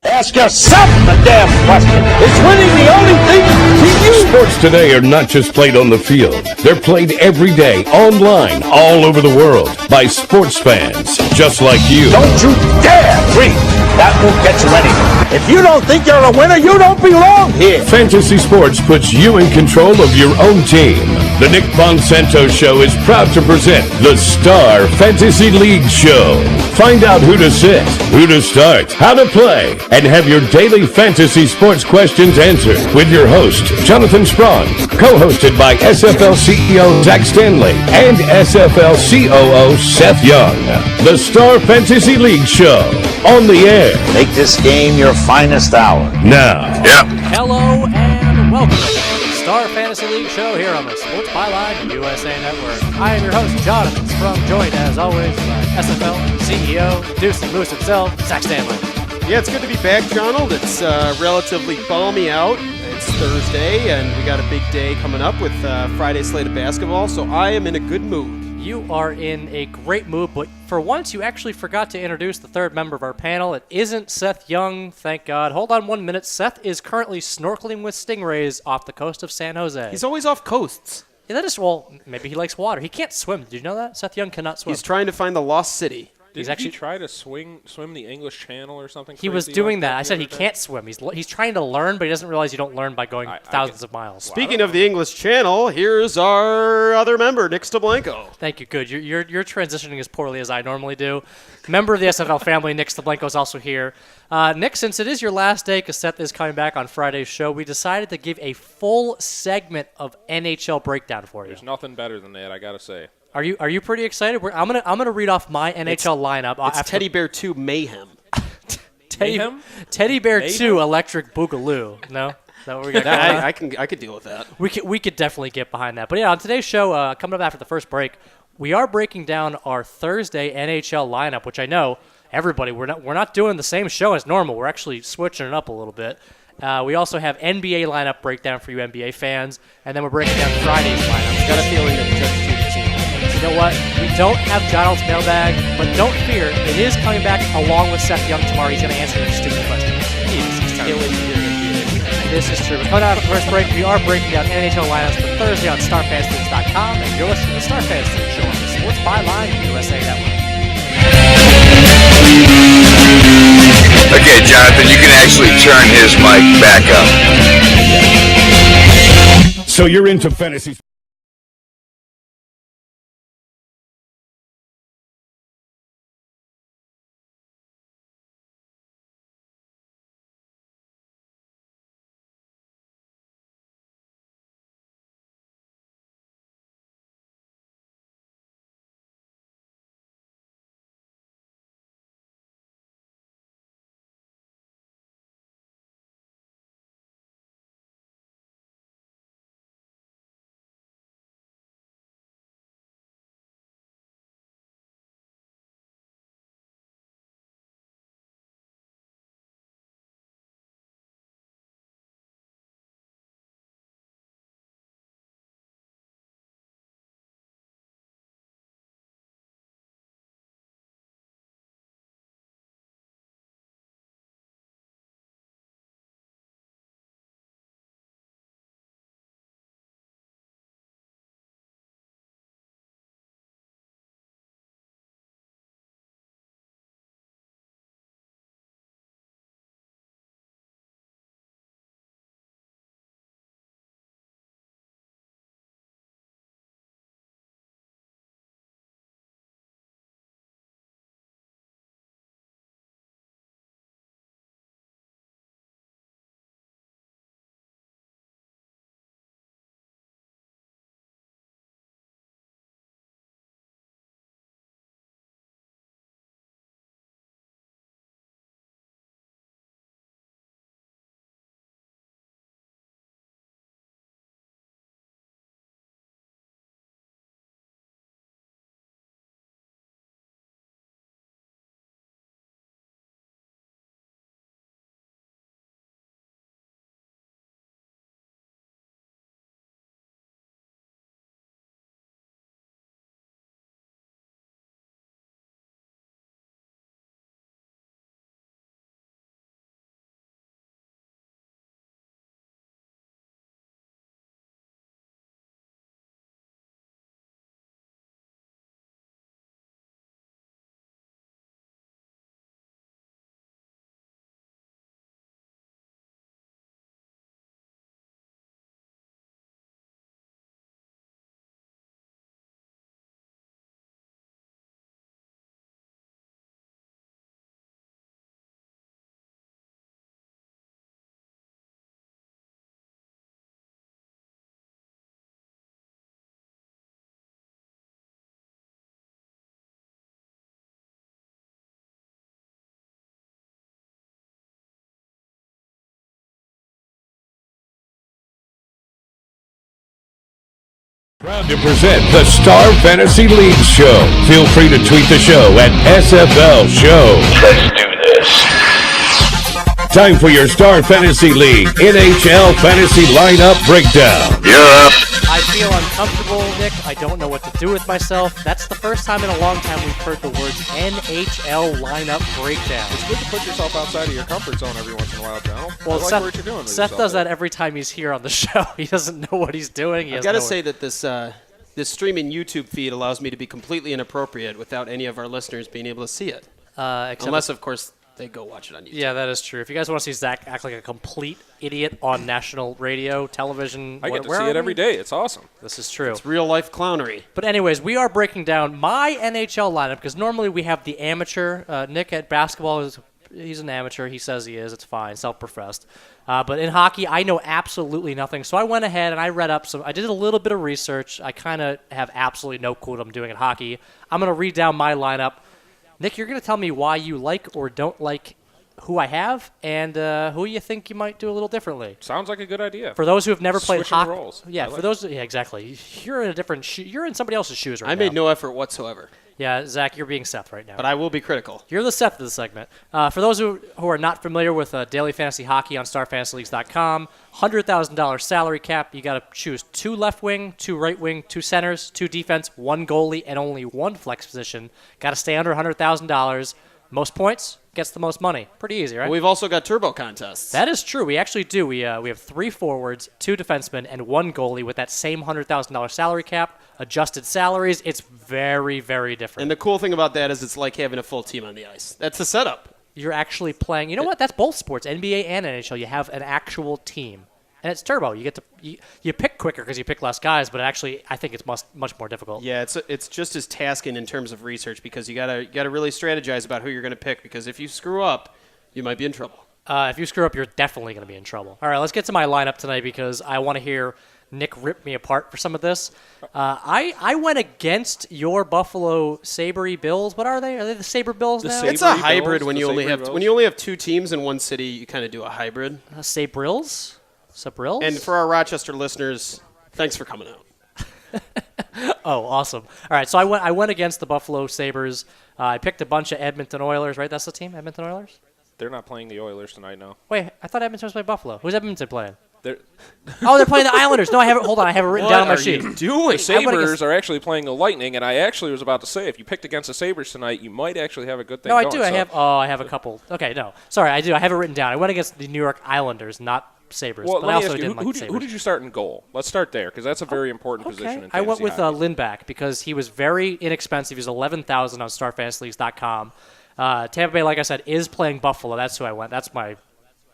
Ask yourself the damn question. Is winning the only thing to you? Sports today are not just played on the field. They're played every day, online, all over the world, by sports fans just like you. Don't you dare breathe. That won't get you anywhere. If you don't think you're a winner, you don't belong here. Fantasy Sports puts you in control of your own team. The Nick Bonsanto Show is proud to present the Star Fantasy League Show. Find out who to sit, who to start, how to play, and have your daily fantasy sports questions answered with your host, Jonathan Sprung, co-hosted by SFL CEO Zach Stanley and SFL COO Seth Young. The Star Fantasy League Show, on the air. Make this game your finest hour. Now. Hello and welcome to the Star Fantasy League Show here on the Sports Byline USA Network. I am your host, Jonathan Sprung, joined as always by SFL CEO, Deuce and Moose himself, Zach Stanley. Yeah, it's good to be back, Jonald. It's relatively balmy out. It's Thursday, and we got a big day coming up with Friday's slate of basketball, so I am in a good mood. You are in a great mood, but for once you actually forgot to introduce the third member of our panel. It isn't Seth Young, thank God. Hold on 1 minute. Seth is currently snorkeling with stingrays off the coast of San Jose. He's always off coasts. Yeah, well, maybe he likes water. He can't swim. Did you know that? Seth Young cannot swim. He's trying to find the lost city. Did he try to swim the English Channel or something? He was doing that. I said he can't swim. He's trying to learn, but he doesn't realize you don't learn by going thousands of miles. Speaking of the English Channel, here's our other member, Nick Stablenko. Thank you. Good. You're transitioning as poorly as I normally do. Member of the SFL family, Nick Stablenko, is also here. Nick, since it is your last day, because Seth is coming back on Friday's show, we decided to give a full segment of NHL breakdown for you. There's nothing better than that, I gotta say. Are you pretty excited? I'm gonna read off my NHL lineup. It's Teddy Bear 2 Mayhem. Teddy Bear 2 Electric Boogaloo. No? Is that what we got? I could deal with that. We could definitely get behind that. But yeah, on today's show, coming up after the first break, we are breaking down our Thursday NHL lineup, which I know everybody we're not doing the same show as normal. We're actually switching it up a little bit. We also have NBA lineup breakdown for you NBA fans, and then we're breaking down Friday's lineup. Got a feeling that just you know what? We don't have Jonald's mailbag, but don't fear. It is coming back along with Seth Young tomorrow. He's going to answer your stupid questions. This is true. But coming out of the first break, we are breaking down NHL lineups for Thursday on StarFantasyLeague.com, and you're listening to the Star Fantasy League Show on the Sports Byline USA Network. Okay, Jonathan, you can actually turn his mic back up. So you're into fantasy Proud to present the Star Fantasy League Show. Feel free to tweet the show at SFL Show. Let's do this. Time for your Star Fantasy League NHL Fantasy Lineup Breakdown. You're up. I feel uncomfortable, Nick. I don't know what to do with myself. That's the first time in a long time we've heard the words NHL lineup breakdown. It's good to put yourself outside of your comfort zone every once in a while, General. Well, I like Seth, what you're doing with Seth yourself does there. that every time he's here on the show. He doesn't know what he's doing. I've got to say that this streaming YouTube feed allows me to be completely inappropriate without any of our listeners being able to see it. Unless, of course, they go watch it on YouTube. Yeah, that is true. If you guys want to see Zach act like a complete idiot on national radio, television, I get to where see are it every we? day. It's awesome. This is true. It's real-life clownery. But anyways, we are breaking down my NHL lineup because normally we have the amateur. Nick at basketball he's an amateur. He says he is. It's fine, self-professed. But in hockey, I know absolutely nothing. So I went ahead and I read up I did a little bit of research. I kind of have absolutely no clue what I'm doing in hockey. I'm going to read down my lineup. Nick, you're going to tell me why you like or don't like who I have and who you think you might do a little differently. Sounds like a good idea. For those who have never played Switching hockey, roles. yeah, I for those, yeah, exactly. You're in a different, you're in somebody else's shoes right now. I made no effort whatsoever, Yeah, Zach, you're being Seth right now. but I will be critical. You're the Seth of the segment. For those who are not familiar with daily fantasy hockey on StarFantasyLeagues.com, $100,000 salary cap. You got to choose 2 left wing, 2 right wing, 2 centers, 2 defense, 1 goalie, and only 1 flex position. Got to stay under $100,000. Most points gets the most money. Pretty easy, right? We've also got turbo contests. That is true. We actually do. We have 3 forwards, 2 defensemen, and 1 goalie with that same $100,000 salary cap. Adjusted salaries. It's very, very different. And the cool thing about that is it's like having a full team on the ice. That's the setup. You're actually playing. You know what? That's both sports, NBA and NHL. You have an actual team, and it's turbo. You get to you pick quicker because you pick less guys, but actually, I think it's much more difficult. Yeah, it's just as tasking in terms of research because you gotta really strategize about who you're gonna pick because if you screw up, you might be in trouble. If you screw up, you're definitely going to be in trouble. All right, let's get to my lineup tonight because I want to hear Nick rip me apart for some of this. I went against your Buffalo Sabres Bills. What are they? Are they the Sabre Bills now? It's a Sabres hybrid Bills, when the you only Sabres have Bills. when you only have 2 teams in one city. You kind of do a hybrid. Sabrills? Sabrills? And for our Rochester listeners, thanks for coming out. Oh, awesome. All right, so I went against the Buffalo Sabres. I picked a bunch of Edmonton Oilers, right? That's the team, Edmonton Oilers? They're not playing the Oilers tonight, no. Wait, I thought Edmonton was playing Buffalo. Who's Edmonton playing? They're, Oh, they're playing the Islanders. No, I have it. Hold on, I have it written down on my sheet. doing? the I went Sabres against- are actually playing the Lightning, and I actually was about to say, if you picked against the Sabres tonight, you might actually have a good thing No, I going. do. So- I have a couple. Okay, no. Sorry, I do. I have it written down. I went against the New York Islanders, not Sabres. Well, but I let me also ask you, didn't like the who Sabres. did you start in goal? Let's start there, because that's a very important position in I went fantasy with hockey. Lindback because he was very inexpensive. He's $11,000 on StarFantasyLeagues.com. Tampa Bay, like I said, is playing Buffalo. That's who I went. That's my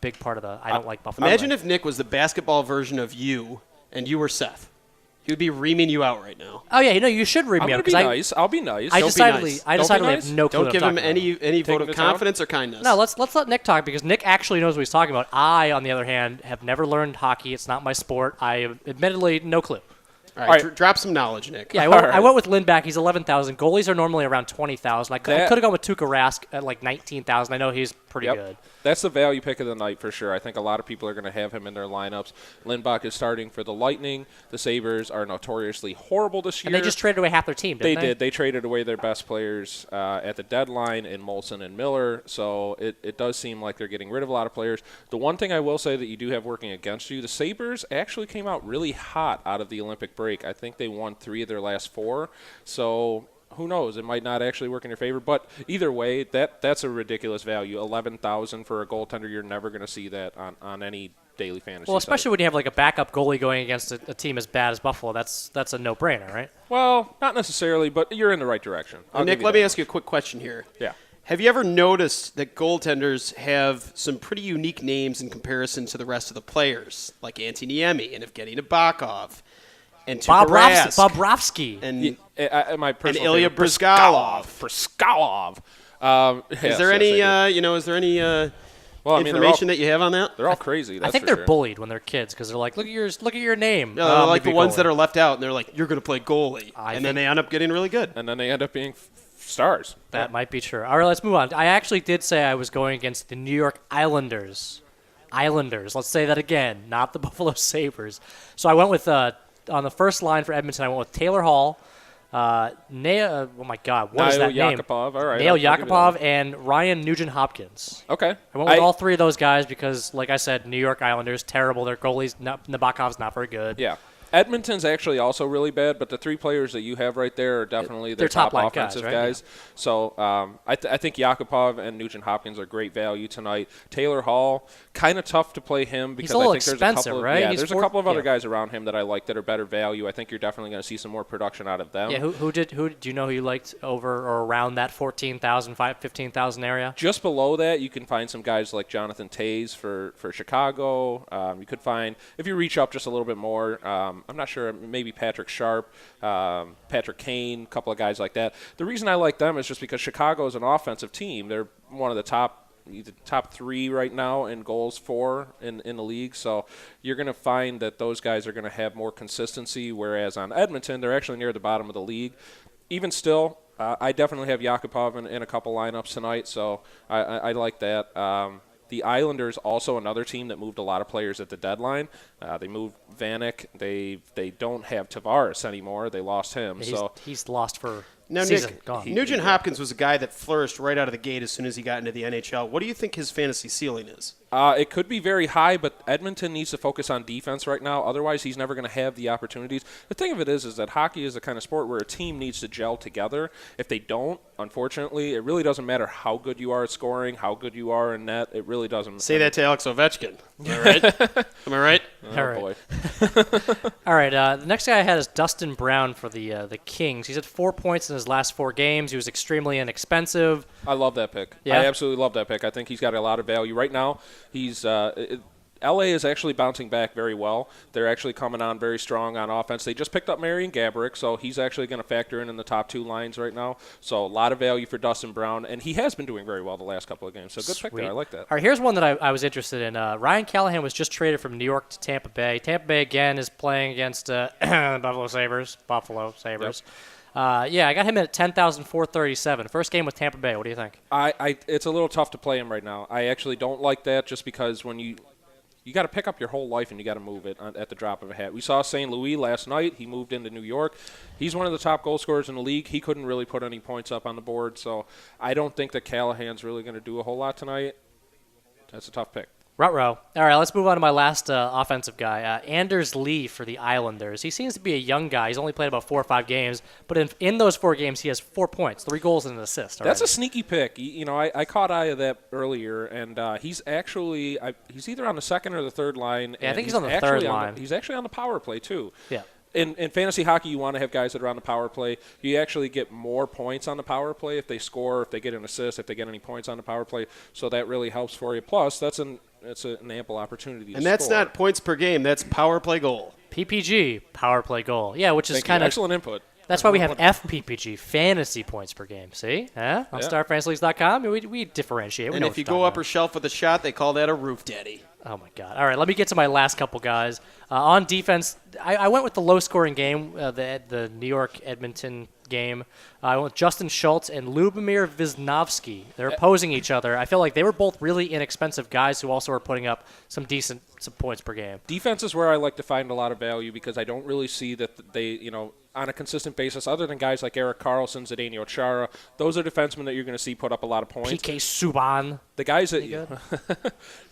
big part of the. I don't like Buffalo. Imagine if Nick was the basketball version of you, and you were Seth. He would be reaming you out right now. Oh yeah, you should read I'm me going out to be because nice. I'll be nice. I Don't be decidedly nice. I Don't be decidedly nice. have no clue. Don't what give I'm him talking about. any vote Taking of the town? confidence or kindness. No, let's let Nick talk because Nick actually knows what he's talking about. I, on the other hand, have never learned hockey. It's not my sport. I have admittedly no clue. All right, All right. drop some knowledge, Nick. Yeah, I All right. went with Lindback. He's 11,000. Goalies are normally around 20,000. I could That- have gone with Tuukka Rask at like 19,000. I know he's pretty good. That's the value pick of the night for sure. I think a lot of people are going to have him in their lineups. Lindbach is starting for the Lightning. The Sabres are notoriously horrible this year. And they just traded away half their team, They didn't they? did. They traded away their best players at the deadline in Molson and Miller, so it does seem like they're getting rid of a lot of players. The one thing I will say that you do have working against you, the Sabres actually came out really hot out of the Olympic break. I think they won 3 of their last 4, so who knows? It might not actually work in your favor, but either way, that's a ridiculous value. 11,000 for a goaltender. You're never going to see that on any daily fantasy. Well, especially site. when you have like a backup goalie going against a team as bad as Buffalo. That's a no-brainer, right? Well, not necessarily, but you're in the right direction. I'll Nick, give you let me that ask you a quick question here. Yeah. Have you ever noticed that goaltenders have some pretty unique names in comparison to the rest of the players, like Antti Niemi and Evgeny Nabokov and Tuukka Rask Bobrovsky. and My personal Ilya favorite, Brizgalov. Brizgalov. Is there any is there any Well, I mean, information that you have on that? they're all crazy. That's I think for they're sure. bullied when they're kids because they're like, look at your name. No, they're like the maybe ones goalie. that are left out, and they're like, "You're going to play goalie," I and then think- they end up getting really good. And then they end up being stars. That might be true. All right, let's move on. I actually did say I was going against the New York Islanders. Let's say that again, not the Buffalo Sabres. So I went with on the first line for Edmonton, I went with Taylor Hall, oh my God, what is that name? Yakupov. All right. Nail Yakupov and Ryan Nugent-Hopkins. Okay. I went with all three of those guys because, like I said, New York Islanders, terrible. Their goalie's Nabokov's not very good. Yeah. Edmonton's actually also really bad, but the three players that you have right there are definitely their top offensive guys. Yeah. So I think Yakupov and Nugent-Hopkins are great value tonight. Taylor Hall, kind of tough to play him because I think there's a couple of, right? Yeah, there's a couple of other guys around him that I like that are better value. I think you're definitely going to see some more production out of them. Yeah, who do you know who you liked over or around that 14,000, 15,000 area? Just below that, you can find some guys like Jonathan Toews for Chicago. You could find, if you reach up just a little bit more, I'm not sure, maybe Patrick Sharp, Patrick Kane, a couple of guys like that. The reason I like them is just because Chicago is an offensive team. They're one of the top 3 right now in goals for in the league. So you're going to find that those guys are going to have more consistency, whereas on Edmonton, they're actually near the bottom of the league. Even still, I definitely have Yakupov in a couple lineups tonight, so I like that. The Islanders, also another team that moved a lot of players at the deadline. They moved Vanek. They don't have Tavares anymore. They lost him. He's lost for now, season. Nick, Gone. Nugent-Hopkins was a guy that flourished right out of the gate as soon as he got into the NHL. What do you think his fantasy ceiling is? It could be very high, but Edmonton needs to focus on defense right now. Otherwise, he's never going to have the opportunities. The thing of it is that hockey is the kind of sport where a team needs to gel together. If they don't, unfortunately, it really doesn't matter how good you are at scoring, how good you are in net. It really doesn't. Say that to Alex Ovechkin. Am I right? Am I right? All right. Boy. All right. The next guy I had is Dustin Brown for the Kings. He's had 4 points in his last 4 games. He was extremely inexpensive. I love that pick. Yeah? I absolutely love that pick. I think he's got a lot of value right now. He's LA is actually bouncing back very well. They're actually coming on very strong on offense. They just picked up Marian Gaborik, so he's actually going to factor in the top 2 lines right now. So a lot of value for Dustin Brown, and he has been doing very well the last couple of games. So good pick there. I like that. All right, here's one that I was interested in. Ryan Callahan was just traded from New York to Tampa Bay. Tampa Bay, again, is playing against Buffalo Sabres. Yep. I got him at 10,437. First game with Tampa Bay. What do you think? It's a little tough to play him right now. I actually don't like that just because when you got to pick up your whole life and you got to move it at the drop of a hat. We saw St. Louis last night. He moved into New York. He's one of the top goal scorers in the league. He couldn't really put any points up on the board, so I don't think that Callahan's really going to do a whole lot tonight. That's a tough pick. Ruh-roh. All right, let's move on to my last offensive guy, Anders Lee for the Islanders. He seems to be a young guy. He's only played about 4 or 5 games, but in those 4 games, he has 4 points, 3 goals and an assist. That's a sneaky pick. I caught eye of that earlier, and he's actually he's either on the second or the third line. Yeah, I think he's on the third line. He's actually on the power play, too. Yeah. In fantasy hockey, you want to have guys that are on the power play. You actually get more points on the power play if they score, if they get an assist, if they get any points on the power play. So that really helps for you. Plus, it's an ample opportunity to And that's score. not points per game. That's power play goal. PPG, power play goal. Yeah, which is kind of excellent input. That's why we have FPPG, fantasy points per game. See? On StarFantasyLeagues.com, we differentiate. And if you go upper shelf with a shot, they call that a roof daddy. Oh, my God. All right, let me get to my last couple guys. On defense, I went with the low-scoring game, the New York-Edmonton game. I went with Justin Schultz and Lubomir Visnovsky. They're opposing each other. I feel like they were both really inexpensive guys who also were putting up some decent points per game. Defense is where I like to find a lot of value because I don't really see that they, on a consistent basis, other than guys like Erik Karlsson, Zdeno Chara, those are defensemen that you're going to see put up a lot of points. PK Subban. The guys that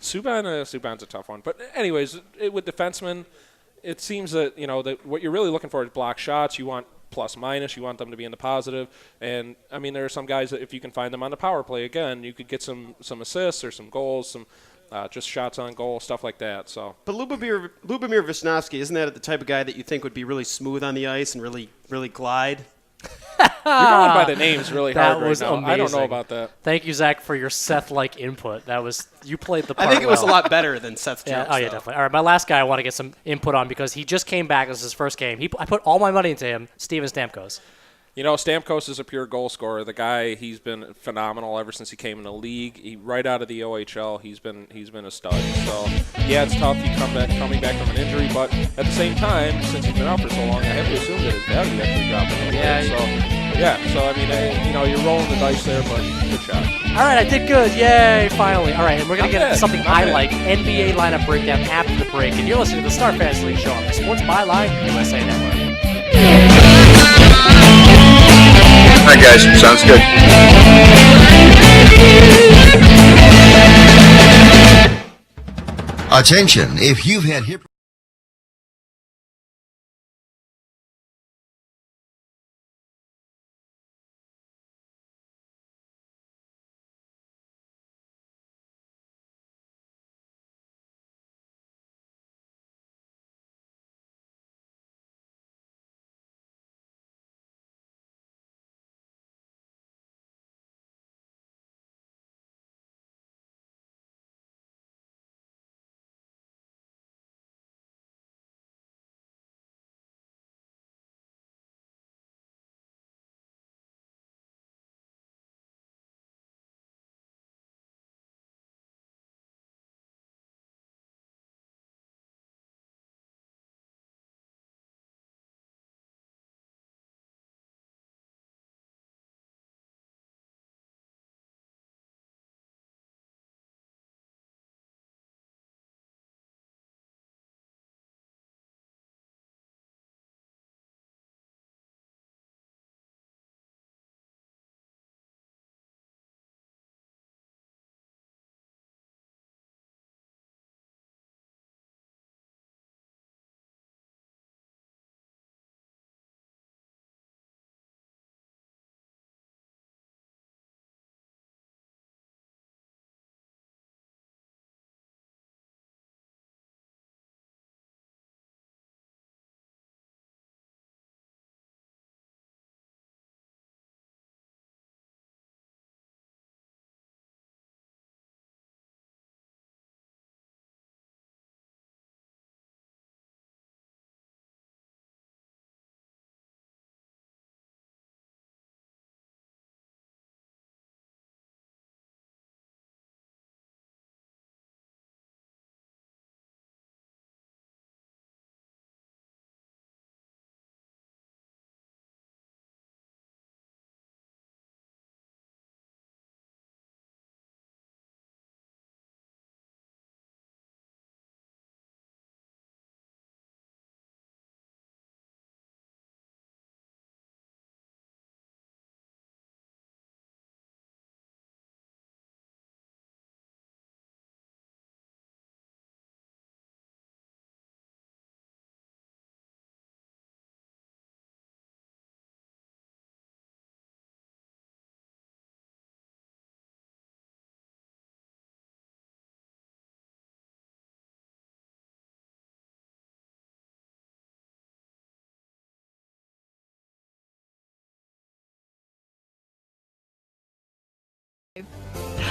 Subban's a tough one. But anyways, with defensemen, it seems that, that what you're really looking for is block shots. You want plus minus. You want them to be in the positive. And, I mean, there are some guys that if you can find them on the power play, again, you could get some assists or some goals, some just shots on goal, stuff like that. So, but Lubomir Visnovsky, isn't that the type of guy that you think would be really smooth on the ice and really, really glide? You're going by the names really hard That was right now. amazing. I don't know about that. Thank you, Zach, for your Seth-like input. You played the part I think it was a well. lot better than Seth's jokes. Yeah, definitely. All right, my last guy I want to get some input on because he just came back. This is his first game. I put all my money into him, Steven Stamkos. Stamkos is a pure goal scorer. The guy, he's been phenomenal ever since he came in the league. Right out of the OHL, he's been a stud. So, yeah, it's tough. Coming back from an injury, but at the same time, since he's been out for so long, I have to assume that his value actually dropped a little bit. So, I mean, you're rolling the dice there, but good shot. All right, I did good. Yay, finally. All right, and we're going to get into something I like, NBA lineup breakdown after the break. And you're listening to the Star Fantasy League Show on the Sports Byline USA Network. All right, guys. Sounds good. Attention, if you've had hip...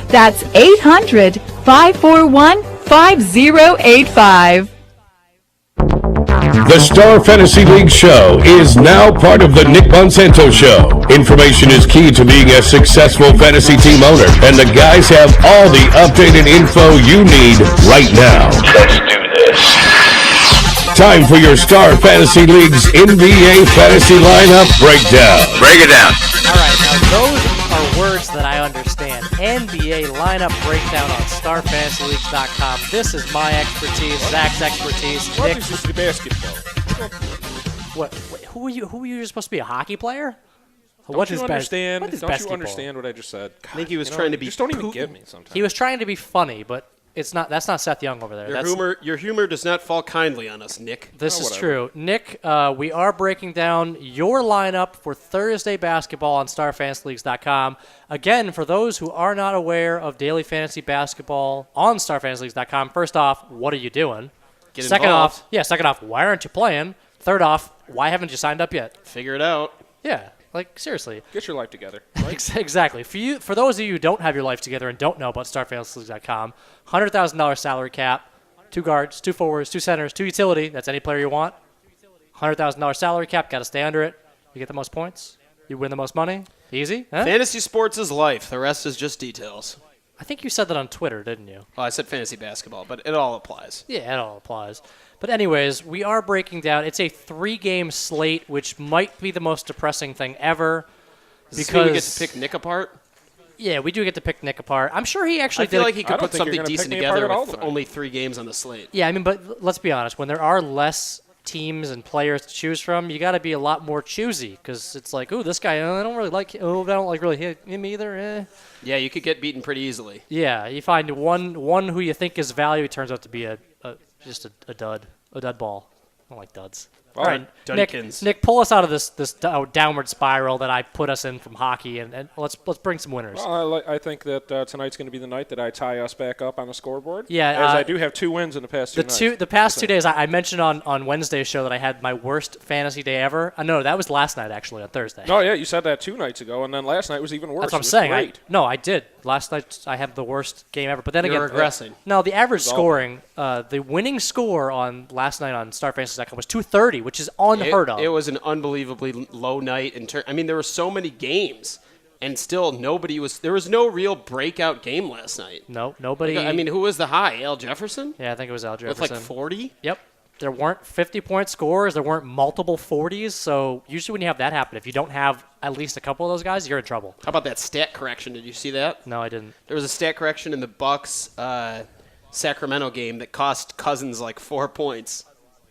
That's 800-541-5085. The Star Fantasy League Show is now part of the Nick Monsanto Show. Information is key to being a successful fantasy team owner, and the guys have all the updated info you need right now. Let's do this. Time for your Star Fantasy League's NBA Fantasy Lineup Breakdown. Break it down. All right, now those are words that I understand. NBA lineup breakdown on StarFantasyLeagues.com. This is my expertise, Zach's expertise. What Nick, is this basketball? what? Wait, who are you? You're supposed to be a hockey player? Don't you understand? What is Don't you basketball? understand what I just said? God, I think he was trying to be Just don't even Putin. get me sometimes. He was trying to be funny, but it's not. That's not Seth Young over there. Your humor does not fall kindly on us, Nick. This is whatever. true. Nick, we are breaking down your lineup for Thursday basketball on StarFantasyLeagues.com. Again, for those who are not aware of daily fantasy basketball on StarFantasyLeagues.com, first off, what are you doing? Get Second involved. off, why aren't you playing? Third off, why haven't you signed up yet? Figure it out. Yeah, like seriously. Get your life together. Exactly. For those of you who don't have your life together and don't know about StarFantasyLeagues.com, $100,000 salary cap, 2 guards, 2 forwards, 2 centers, 2 utility. That's any player you want. $100,000 salary cap. Got to stay under it. You get the most points. You win the most money. Easy. Huh? Fantasy sports is life. The rest is just details. I think you said that on Twitter, didn't you? Well, I said fantasy basketball, but it all applies. Yeah, it all applies. But anyways, we are breaking down. It's a 3-game slate, which might be the most depressing thing ever. Because we get to pick Nick apart? Yeah, we do get to pick Nick apart. I'm sure he actually I feel did. like he I could don't put think you're something gonna pick decent me together apart at all with tonight. only 3 games on the slate. Yeah, I mean, but let's be honest. When there are less teams and players to choose from, you got to be a lot more choosy because it's like, oh, this guy, I don't really like. Oh, I don't like really him either. Yeah, you could get beaten pretty easily. Yeah, you find one who you think is value turns out to be just a dud ball. I don't like duds. All right, Duddykins. Nick, pull us out of this downward spiral that I put us in from hockey, and let's bring some winners. Well, I think that tonight's going to be the night that I tie us back up on the scoreboard. Yeah, as I do have 2 wins in the past 2 nights. The past 2 days, I mentioned on Wednesday's show that I had my worst fantasy day ever. No, that was last night actually on Thursday. No, yeah, you said that 2 nights ago, and then last night was even worse. That's what I'm It was saying. Great. I did. Last night I had the worst game ever. But then You're again, regressing. No, the average scoring, the winning score on last night on StarFantasy.com was 230, which is unheard of. It was an unbelievably low night. I mean, there were so many games, and still there was no real breakout game last night. No, nobody. I mean, who was the high? Al Jefferson? Yeah, I think it was Al Jefferson. With like 40? Yep. There weren't 50-point scores. There weren't multiple 40s. So usually when you have that happen, if you don't have at least a couple of those guys, you're in trouble. How about that stat correction? Did you see that? No, I didn't. There was a stat correction in the Bucks Sacramento game that cost Cousins like 4 points.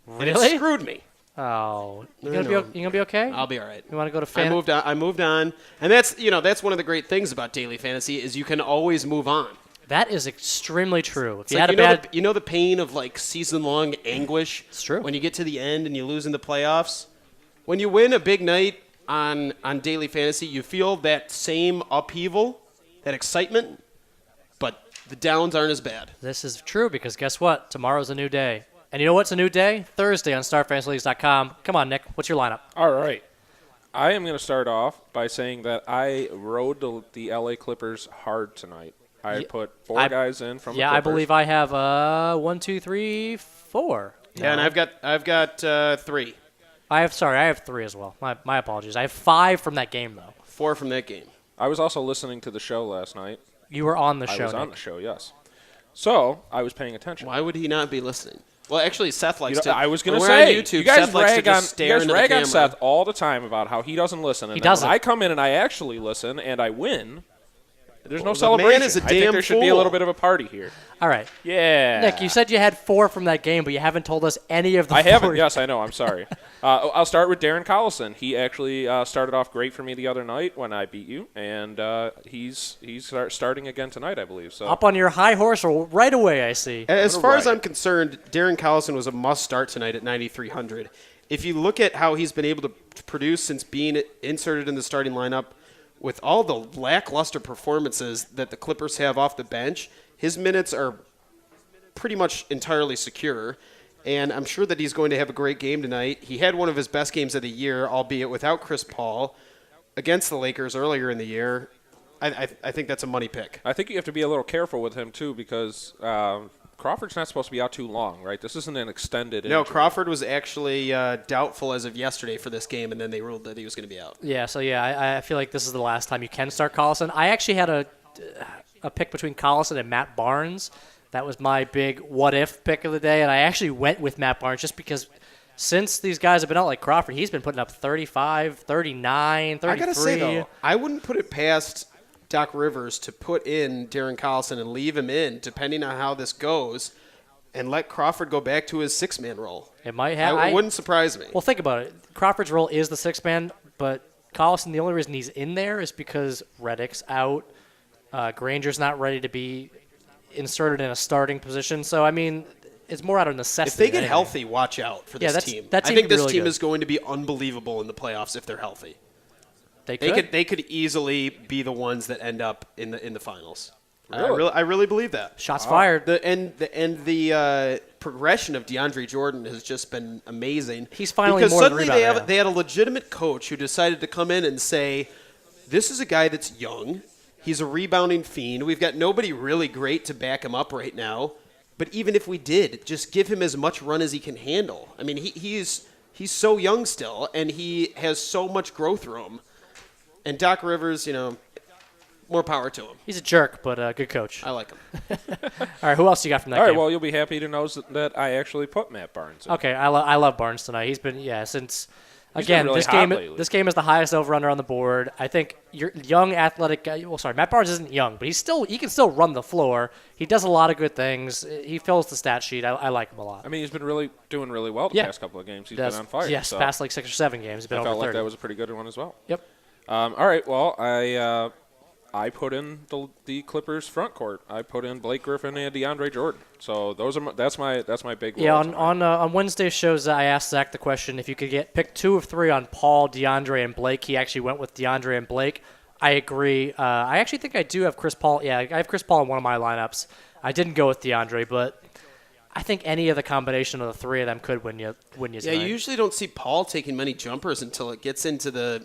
And it Really? screwed me. Oh, you I know. gonna be okay? I'll be all right. You want to go to I moved on, and that's one of the great things about daily fantasy is you can always move on. That is extremely true. If It's you like, had a bad, the pain of like season-long anguish. It's true. When you get to the end and you lose in the playoffs, when you win a big night on daily fantasy, you feel that same upheaval, that excitement, but the downs aren't as bad. this is true because guess what? Tomorrow's a new day. And you know what's a new day? Thursday on StarFantasyLeagues.com. Come on, Nick. What's your lineup? All right. I am going to start off by saying that I rode the LA Clippers hard tonight. I put 4 guys in from the Clippers. I believe I have 1, 2, 3, 4. Yeah, and I've got 3. I have 3 as well. My apologies. I have 5 from that game though. 4 from that game. I was also listening to the show last night. You were on the show. I was on Nick. the show, yes. So I was paying attention. Why would he not be listening? Well, actually, Seth likes You know, to. I was going to when we're say, on YouTube, you guys Seth likes to rag on, just you stare guys into the rag on camera. Seth all the time about how he doesn't listen. And He then doesn't. when I come in and I actually listen and I win, there's no Well, the celebration. man is a I think damn there should be a fool. little bit of a party here. All right. Yeah. Nick, you said you had 4 from that game, but you haven't told us any of the I haven't. 4. Yes, I know. I'm sorry. I'll start with Darren Collison. He actually started off great for me the other night when I beat you, and he's starting again tonight, I believe. So Up on your high horse right away, I see. As What a far as riot. I'm concerned, Darren Collison was a must-start tonight at 9,300. If you look at how he's been able to produce since being inserted in the starting lineup, with all the lackluster performances that the Clippers have off the bench, his minutes are pretty much entirely secure. And I'm sure that he's going to have a great game tonight. He had one of his best games of the year, albeit without Chris Paul, against the Lakers earlier in the year. I think that's a money pick. I think you have to be a little careful with him, too, because Crawford's not supposed to be out too long, right? This isn't an extended No, injury. Crawford was actually doubtful as of yesterday for this game, and then they ruled that he was going to be out. Yeah, so I feel like this is the last time you can start Collison. I actually had a pick between Collison and Matt Barnes. That was my big what-if pick of the day, and I actually went with Matt Barnes just because since these guys have been out like Crawford, he's been putting up 35, 39, 33. I got to say, though, I wouldn't put it past Doc Rivers to put in Darren Collison and leave him in, depending on how this goes, and let Crawford go back to his six-man role. It might have. It wouldn't surprise me. Well, think about it. Crawford's role is the six-man, but Collison, the only reason he's in there is because Redick's out. Granger's not ready to be inserted in a starting position. So, I mean, it's more out of necessity. If they get than anything. healthy, watch out for this team. that I team think could be this really team good. is going to be unbelievable in the playoffs if they're healthy. They could. They could easily be the ones that end up in the finals. Really? I really believe that. Shots fired. The progression of DeAndre Jordan has just been amazing. He's finally because more than a suddenly rebounder, they had a legitimate coach who decided to come in and say, "This is a guy that's young. He's a rebounding fiend. We've got nobody really great to back him up right now. But even if we did, just give him as much run as he can handle. I mean, he's so young still, and he has so much growth room. And Doc Rivers, more power to him. He's a jerk, but a good coach. I like him. All right, who else you got from that All right, game? well, you'll be happy to know that I actually put Matt Barnes in. Okay, I love Barnes tonight. He's been, since Again, really this game is the highest over/under on the board. I think your young athletic guy. Well, sorry, Matt Barnes isn't young, but he can still run the floor. He does a lot of good things. He fills the stat sheet. I like him a lot. I mean, he's been doing really well the past couple of games. He's been on fire. Yes, so past like 6 or 7 games. He's been I over felt 30. like that was a pretty good one as well. Yep. All right. Well, I put in the Clippers front court. I put in Blake Griffin and DeAndre Jordan. So that's my big. Yeah, on Wednesday's shows, I asked Zach the question if you could pick 2 of 3 on Paul, DeAndre, and Blake. He actually went with DeAndre and Blake. I agree. I actually think I do have Chris Paul. Yeah, I have Chris Paul in one of my lineups. I didn't go with DeAndre, but I think any of the combination of the 3 of them could win you tonight. Yeah, you usually don't see Paul taking many jumpers until it gets into the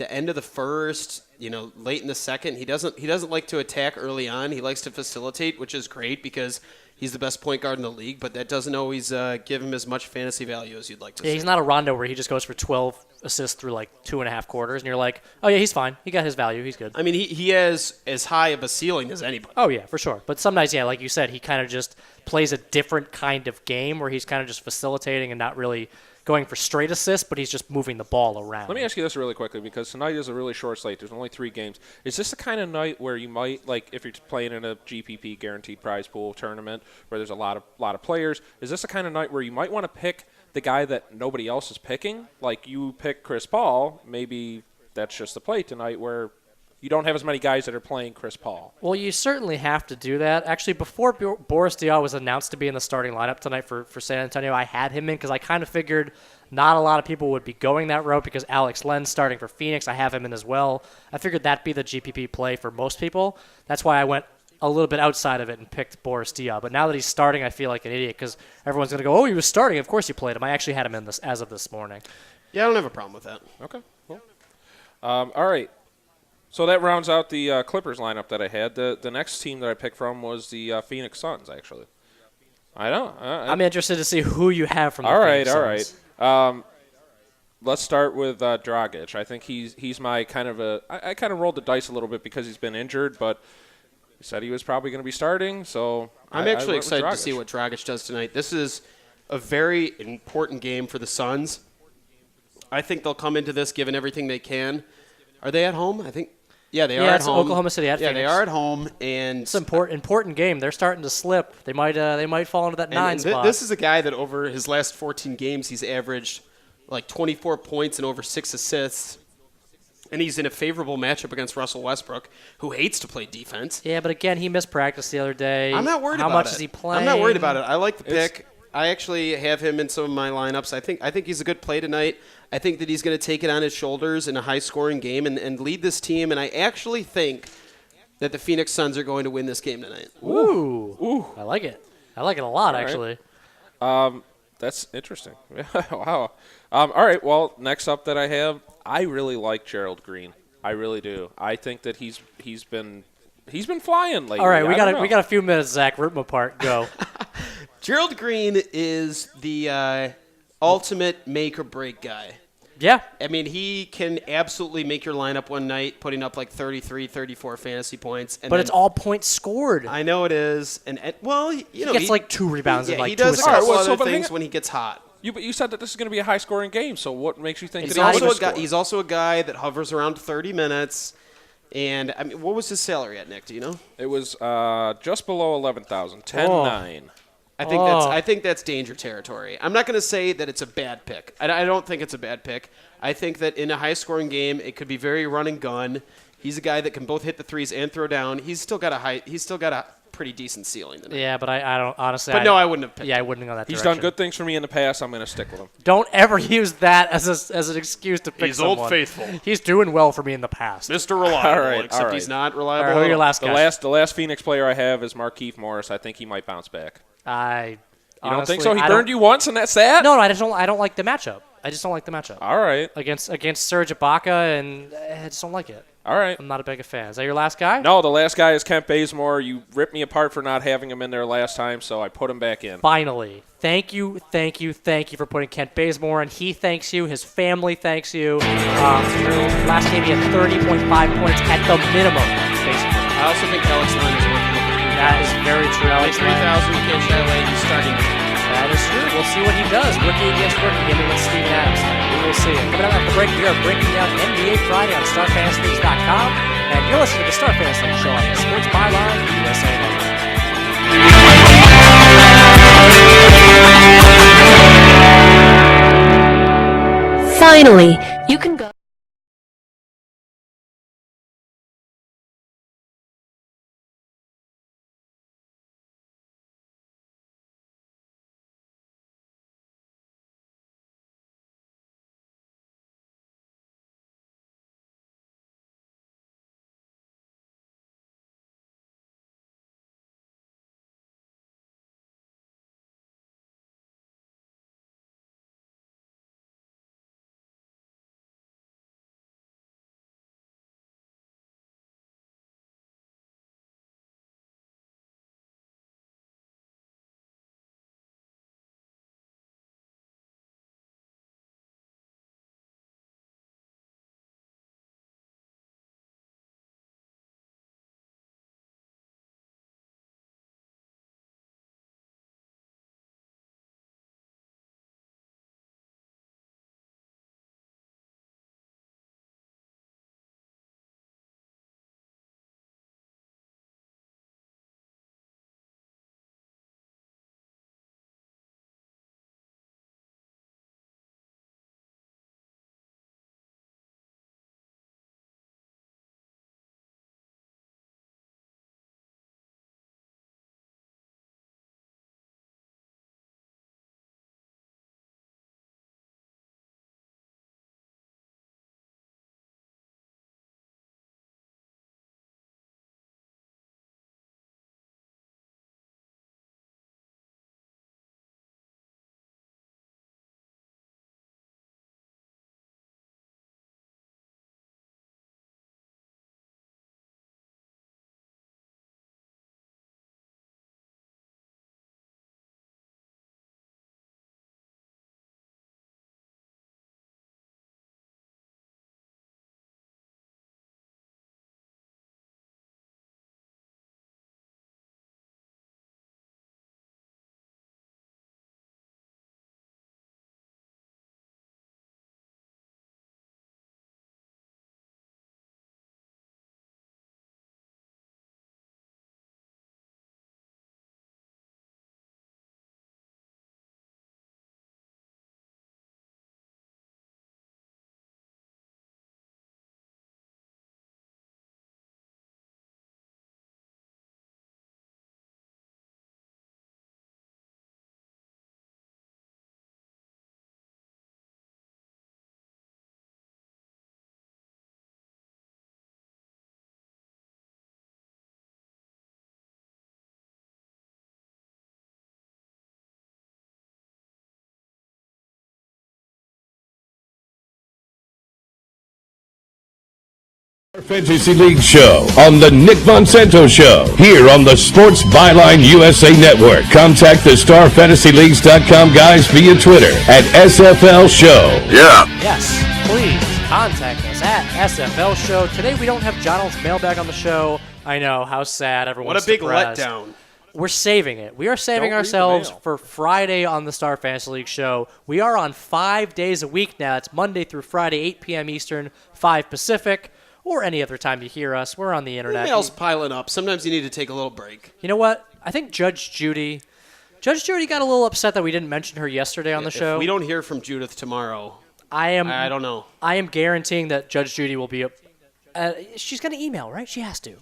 end of the first, late in the second. He doesn't like to attack early on. He likes to facilitate, which is great because he's the best point guard in the league, but that doesn't always give him as much fantasy value as you'd like to see. He's not a Rondo where he just goes for 12 assists through like 2.5 quarters, and you're like, oh, yeah, he's fine. He got his value. He's good. I mean, he has as high of a ceiling as anybody. Oh, yeah, for sure. But sometimes, yeah, like you said, he kind of just plays a different kind of game where he's kind of just facilitating and not really going for straight assists, but he's just moving the ball around. Let me ask you this really quickly because tonight is a really short slate. There's only 3 games. Is this the kind of night where you might, like if you're playing in a GPP guaranteed prize pool tournament where there's a lot of players, is this the kind of night where you might want to pick the guy that nobody else is picking? Like you pick Chris Paul, maybe that's just the play tonight where you don't have as many guys that are playing Chris Paul. Well, you certainly have to do that. Actually, before Boris Diaw was announced to be in the starting lineup tonight for San Antonio, I had him in because I kind of figured not a lot of people would be going that route because Alex Len's starting for Phoenix. I have him in as well. I figured that'd be the GPP play for most people. That's why I went a little bit outside of it and picked Boris Diaw. But now that he's starting, I feel like an idiot because everyone's going to go, oh, he was starting. Of course you played him. I actually had him in this as of this morning. Yeah, I don't have a problem with that. Okay, cool. All right. So that rounds out the Clippers lineup that I had. The next team that I picked from was the Phoenix Suns, actually. I know. I'm interested to see who you have from the Phoenix Suns. All right. Let's start with Dragic. I think he's my kind of I kind of rolled the dice a little bit because he's been injured, but he said he was probably going to be starting. So I'm actually excited to see what Dragic does tonight. This is a very important game for the Suns. I think they'll come into this given everything they can. Are they at home? I think. Yeah, they are at home. Oklahoma City at Phoenix. Yeah, they are at home, and it's an important game. They're starting to slip. They might fall into that 9 spot. This is a guy that over his last 14 games, he's averaged like 24 points and over 6 assists, and he's in a favorable matchup against Russell Westbrook, who hates to play defense. Yeah, but again, he missed practice the other day. I'm not worried about it. How much is he playing? I'm not worried about it. I like the pick. I actually have him in some of my lineups. I think he's a good play tonight. I think that he's going to take it on his shoulders in a high-scoring game and lead this team. And I actually think that the Phoenix Suns are going to win this game tonight. Ooh. I like it. I like it a lot, actually. That's interesting. Wow. All right. Well, next up that I have, I really like Gerald Green. I really do. I think that he's been flying lately. All right, we got a few minutes, Zach. Rip him apart. Go. Gerald Green is the ultimate make-or-break guy. Yeah. I mean, he can absolutely make your lineup one night, putting up like 33, 34 fantasy points. But it's all points scored. I know it is. And well, he gets like 2 rebounds and like 2 assists. He does a couple other things when he gets hot. But you said that this is going to be a high-scoring game, so what makes you think he's also a guy that hovers around 30 minutes. And, I mean, what was his salary at, Nick? Do you know? It was just below $11,000, 10-9. I think that's danger territory. I'm not going to say that it's a bad pick. I don't think it's a bad pick. I think that in a high-scoring game, it could be very run and gun. He's a guy that can both hit the threes and throw down. He's still got a pretty decent ceiling tonight. Yeah, but I don't honestly. But I wouldn't have picked him. I wouldn't go that direction. He's done good things for me in the past. I'm going to stick with him. Don't ever use that as an excuse to pick someone. He's Old Faithful. He's doing well for me in the past. Mr. Reliable, except he's not reliable. All right, who are your last guys? The last Phoenix player I have is Markieff Morris. I think he might bounce back. You don't think so? He burned you once, and that's that? No, I don't like the matchup. I just don't like the matchup. All right. Against Serge Ibaka, and I just don't like it. All right. I'm not a big fan. Is that your last guy? No, the last guy is Kent Bazemore. You ripped me apart for not having him in there last time, so I put him back in. Finally. Thank you for putting Kent Bazemore in. He thanks you. His family thanks you. Last game he had 30.5 points at the minimum, basically. I also think Alex Len is working with him. That is very true. Alex 3,000, you can't shy away. He's starting. this year. We'll see what he does. Rookie against rookie, him against Steven Adams. We will see it. Coming up after the break, we are breaking down NBA Friday on StarFantasyLeagues.com. And you're listening to the Star Fantasy League Show on the Sports Byline USA Network. Finally, you can go. Fantasy League Show on the Nick Monsanto Show here on the Sports Byline USA Network. Contact the StarFantasyLeagues.com guys via Twitter at SFL Show. Yeah. Yes, please contact us at SFL Show. Today we don't have Jonathan's mailbag on the show. I know, how sad. Everyone's What a big depressed. letdown. We're saving it. We are saving Don't read the ourselves mail. for Friday on the Star Fantasy League Show. We are on 5 days a week now. It's Monday through Friday, 8 p.m. Eastern, 5 Pacific, or any other time you hear us. We're on the internet. Emails piling up. Sometimes you need to take a little break. You know what? I think Judge Judy got a little upset that we didn't mention her yesterday on the show. If we don't hear from Judith tomorrow, I don't know. I am guaranteeing that Judge Judy will be she's going to email, right? She has to.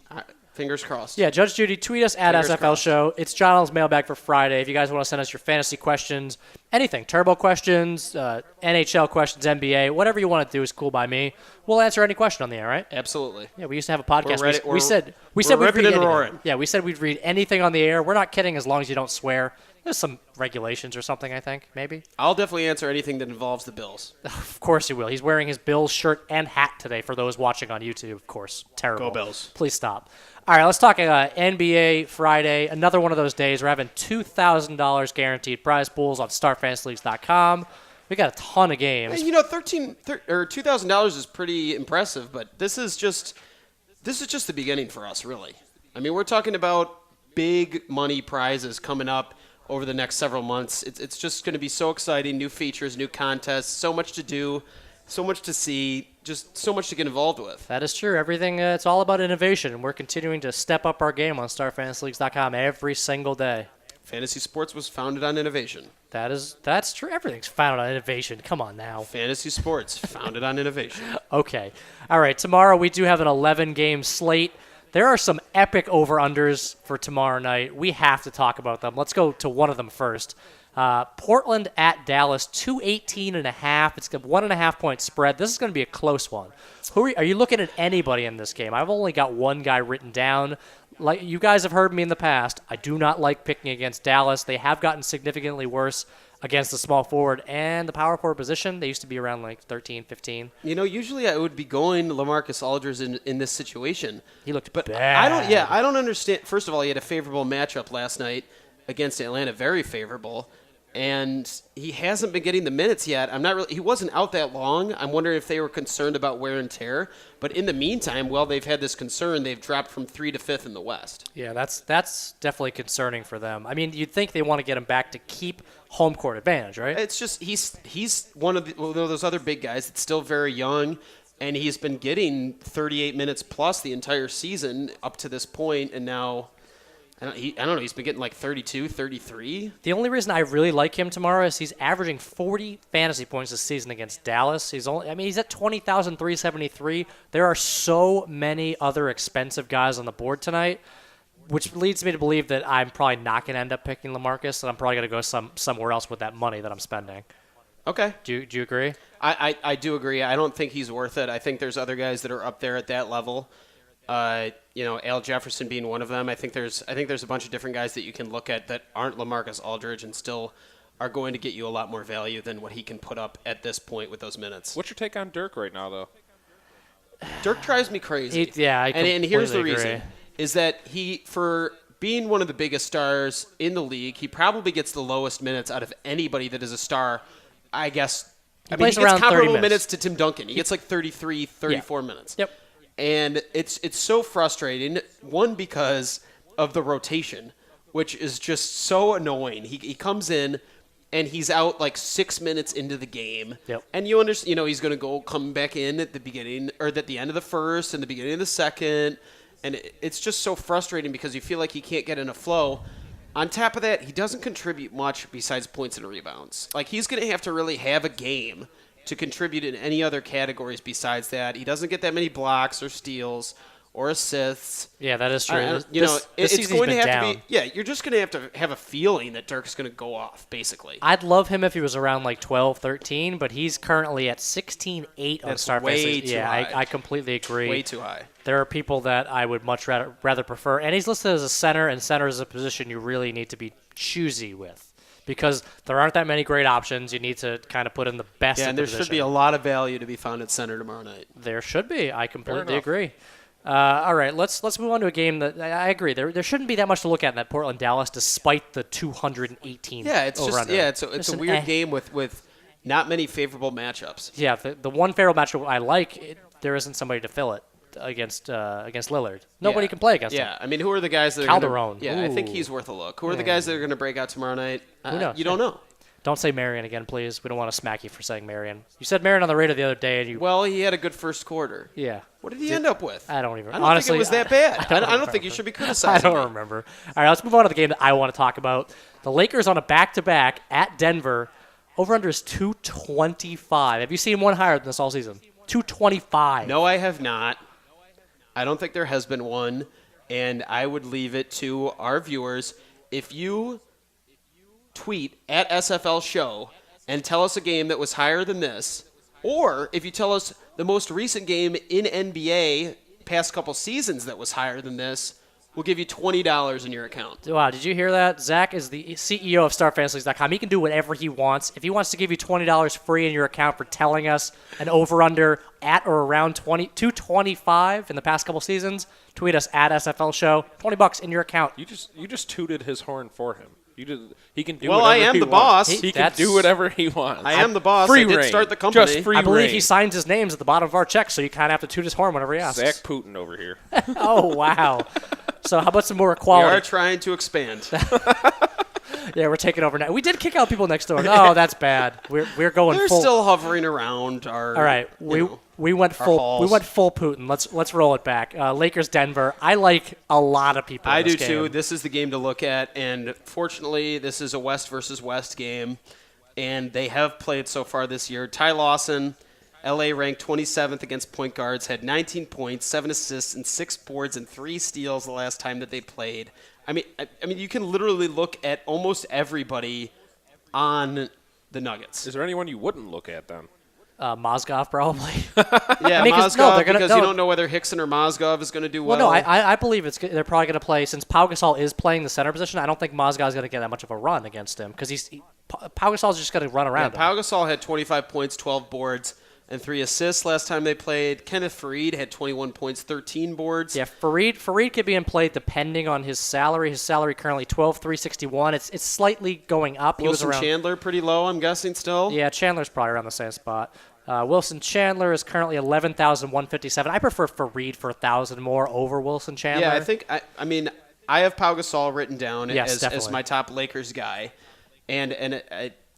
Fingers crossed. Yeah, Judge Judy, tweet us at Fingers SFL crossed. Show. It's John L's mailbag for Friday. If you guys want to send us your fantasy questions, anything, turbo questions, NHL questions, NBA, whatever you want to do is cool by me. We'll answer any question on the air, right? Absolutely. Yeah, we used to have a podcast. We're ready- we said we're we'd ripping read and anything. roaring. Yeah, we said we'd read anything on the air. We're not kidding as long as you don't swear. There's some regulations or something, I think, maybe. I'll definitely answer anything that involves the Bills. Of course he will. He's wearing his Bills shirt and hat today for those watching on YouTube, of course. Terrible. Go Bills. Please stop. All right, let's talk NBA Friday. Another one of those days. We're having $2,000 guaranteed prize pools on StarFantasyLeagues.com. We got a ton of games. And, you know, $2,000 is pretty impressive, but this is just the beginning for us, really. I mean, we're talking about big money prizes coming up. over the next several months. It's just going to be so exciting. New features, new contests, so much to do, so much to see, just so much to get involved with. That is true. Everything, it's all about innovation, and we're continuing to step up our game on StarFantasyLeagues.com every single day. Fantasy sports was founded on innovation. That's true. Everything's founded on innovation. Come on now. Fantasy sports founded on innovation. Okay. All right. Tomorrow we do have an 11-game slate. There are some epic over-unders for tomorrow night. We have to talk about them. Let's go to one of them first. Portland at Dallas, 218.5. It's a 1.5 point spread. This is going to be a close one. Are you looking at anybody in this game? I've only got one guy written down. Like you guys have heard me in the past, I do not like picking against Dallas. They have gotten significantly worse against the small forward and the power forward position. They used to be around like 13, 15. Usually I would be going LaMarcus Aldridge in this situation. He looked bad. I don't understand. First of all, he had a favorable matchup last night against Atlanta, very favorable. And he hasn't been getting the minutes yet. He wasn't out that long. I'm wondering if they were concerned about wear and tear. But in the meantime, while they've had this concern, they've dropped from 3 to 5th in the West. Yeah, that's definitely concerning for them. I mean, you'd think they want to get him back to keep home court advantage, right? It's just he's one of those other big guys that's still very young, and he's been getting 38 minutes plus the entire season up to this point, and now I don't know, he's been getting like 32, 33. The only reason I really like him tomorrow is he's averaging 40 fantasy points this season against Dallas. He's at 20,373. There are so many other expensive guys on the board tonight, which leads me to believe that I'm probably not going to end up picking LaMarcus, and I'm probably going to go somewhere else with that money that I'm spending. Okay. Do you agree? I do agree. I don't think he's worth it. I think there's other guys that are up there at that level. Al Jefferson being one of them. I think there's a bunch of different guys that you can look at that aren't LaMarcus Aldridge and still are going to get you a lot more value than what he can put up at this point with those minutes. What's your take on Dirk right now, though? Dirk drives me crazy. And here's the reason, is that he, for being one of the biggest stars in the league, he probably gets the lowest minutes out of anybody that is a star, I guess. He gets comparable minutes to Tim Duncan. He gets like 33, 34 minutes. Yep. And it's so frustrating, one, because of the rotation, which is just so annoying. He comes in, and he's out like 6 minutes into the game. Yep. And you understand, he's going to come back in at the beginning, or at the end of the first and the beginning of the second. And it's just so frustrating because you feel like he can't get in a flow. On top of that, he doesn't contribute much besides points and rebounds. Like, he's going to have to really have a game to contribute in any other categories besides that. He doesn't get that many blocks or steals or assists. Yeah, that is true. It's going to have to be. Yeah, you're just going to have a feeling that Dirk's going to go off, basically. I'd love him if he was around like 12, 13, but he's currently at 16.8 on Star way Fantasy. too high. I completely agree. Way too high. There are people that I would much rather prefer, and he's listed as a center, and center is a position you really need to be choosy with. Because there aren't that many great options. You need to kind of put in the best. Yeah, and there should be a lot of value to be found at center tomorrow night. There should be. I completely agree. All right, let's move on to a game that I agree. There shouldn't be that much to look at in that Portland Dallas, despite the 218. Yeah, it's a weird game with not many favorable matchups. Yeah, the one favorable matchup I like, there isn't somebody to fill it against Lillard. Nobody can play against him. Yeah, I mean, who are the guys that are Calderon. I think he's worth a look. Who are the guys that are going to break out tomorrow night? Who knows? You don't know. Don't say Marion again, please. We don't want to smack you for saying Marion. You said Marion on the radio the other day, and you. Well, he had a good first quarter. Yeah. What did he end up with? I don't even. I don't honestly, think it was that bad. I don't think you remember. should be criticizing. I don't remember. All right, let's move on to the game that I want to talk about. The Lakers on a back-to-back at Denver. Over/under is 225. Have you seen one higher than this all season? 225. No, I have not. I don't think there has been one, and I would leave it to our viewers. If you tweet at SFL Show and tell us a game that was higher than this, or if you tell us the most recent game in NBA past couple seasons that was higher than this, we'll give you $20 in your account. Wow, did you hear that? Zach is the CEO of StarFantasyLeagues.com. He can do whatever he wants. If he wants to give you $20 free in your account for telling us an over/under at or around 225 in the past couple seasons, tweet us at SFL Show. $20 in your account. You just tooted his horn for him. He can do well, whatever I am he the wants. boss. He can do whatever he wants. I am the boss. Free I did reign. start the company. Just free I believe reign. he signs his names at the bottom of our check, so you kind of have to toot his horn whenever he asks. Zach Putin over here. Oh, wow. So how about some more We equality? are trying to expand. Yeah, we're taking over now. We did kick out people next door. Oh, that's bad. We're going They're full. still hovering around our. All right, we went full. halls. We went full Putin. Let's roll it back. Lakers Denver. I like a lot of people. I in this do game. too. This is the game to look at, and fortunately, this is a West versus West game, and they have played so far this year. Ty Lawson, LA ranked 27th against point guards, had 19 points, 7 assists, and 6 boards and 3 steals the last time that they played. I mean, you can literally look at almost everybody on the Nuggets. Is there anyone you wouldn't look at then? Mozgov probably. Yeah, Mozgov, because you don't know whether Hickson or Mozgov is going to do well. Well, no, I believe they're probably going to play, since Pau Gasol is playing the center position. I don't think Mozgov is going to get that much of a run against him because Pau Gasol is just going to run around him. Pau Gasol had 25 points, 12 boards, and 3 assists last time they played. Kenneth Faried had 21 points, 13 boards. Yeah, Faried could be in play depending on his salary. His salary currently $12,361. It's slightly going up. Wilson he was around, Chandler pretty low, I'm guessing still. Yeah, Chandler's probably around the same spot. Wilson Chandler is currently 11,157. I prefer Faried for 1,000 more over Wilson Chandler. Yeah, I think I have Pau Gasol written down as definitely. my top Lakers guy, and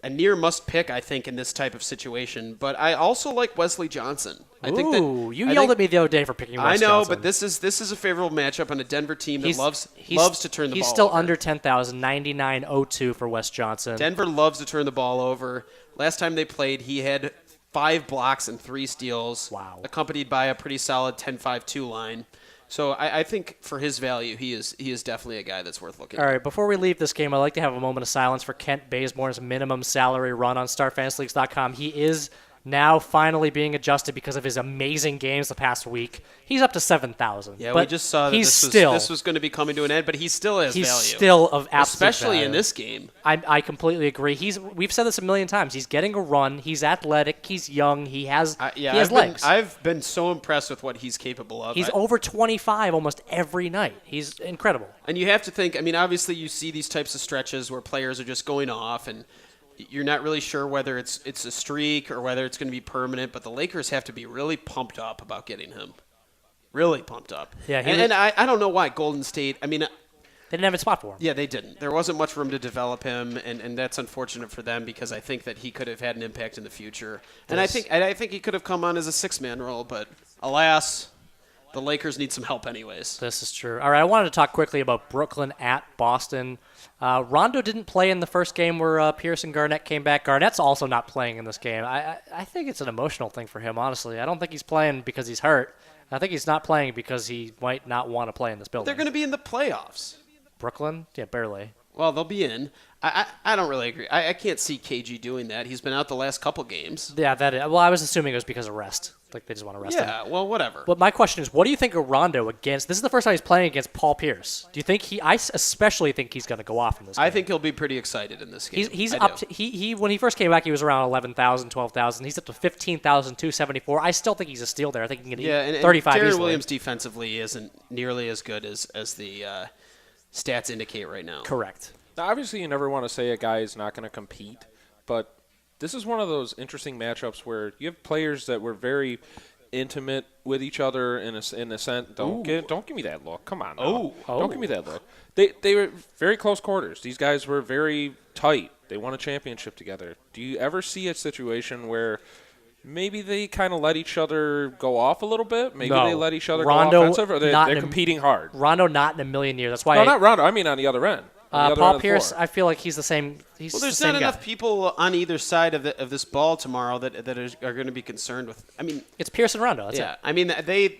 a near must pick, I think, in this type of situation. But I also like Wesley Johnson. I think that you yelled at me the other day for picking Wes I know, Johnson. but this is a favorable matchup on a Denver team that loves to turn the ball over. He's still under 10,000, 99.02 for Wes Johnson. Denver loves to turn the ball over. Last time they played, he had 5 blocks and 3 steals. Wow. Accompanied by a pretty solid 10-5-2 line. So I think for his value, he is definitely a guy that's worth looking at. All right, before we leave this game, I'd like to have a moment of silence for Kent Bazemore's minimum salary run on StarFantasyLeagues.com. He is now finally being adjusted because of his amazing games the past week. He's up to 7,000. Yeah, but we just saw that this was going to be coming to an end, but he still has he's value. Still of absolute especially value. in this game. I completely agree. We've said this a million times. He's getting a run. He's athletic. He's young. He has legs. I've been so impressed with what he's capable of. He's over 25 almost every night. He's incredible. And you have to think, obviously you see these types of stretches where players are just going off and you're not really sure whether it's a streak or whether it's going to be permanent, but the Lakers have to be really pumped up about getting him. Really pumped up. Yeah, and I don't know why Golden State, they didn't have a spot for him. Yeah, they didn't. There wasn't much room to develop him, and that's unfortunate for them because I think that he could have had an impact in the future. And I think he could have come on as a 6-man role, but alas, the Lakers need some help anyways. This is true. All right, I wanted to talk quickly about Brooklyn at Boston. Rondo didn't play in the first game where Pierce and Garnett came back. Garnett's also not playing in this game. I think it's an emotional thing for him, honestly. I don't think he's playing because he's hurt. I think he's not playing because he might not want to play in this building. They're going to be in the playoffs. Brooklyn? Yeah, barely. Well, they'll be in. I don't really agree. I can't see KG doing that. He's been out the last couple games. Yeah, well, I was assuming it was because of rest. Like, they just want to rest him. Yeah, well, whatever. But my question is, what do you think of Rondo against... This is the first time he's playing against Paul Pierce. Do you think I especially think he's going to go off in this game. I think he'll be pretty excited in this game. He's up to... When he first came back, he was around 11,000, 12,000. He's up to 15,274. I still think he's a steal there. I think he can get 35 Darren easily. Williams defensively isn't nearly as good as the stats indicate right now. Correct. Now, obviously, you never want to say a guy is not going to compete, but this is one of those interesting matchups where you have players that were very intimate with each other in a sense. Don't give me that look. Come on. Don't give me that look. They were very close quarters. These guys were very tight. They won a championship together. Do you ever see a situation where maybe they kind of let each other go off a little bit? Maybe they let each other go offensive, or they're competing hard? Rondo not in a million years. That's why. No, not Rondo. I mean on the other end. Paul Pierce, I feel like he's the same. There's not enough people on either side of this ball tomorrow that are going to be concerned with. It's Pierce and Rondo. That's it. They,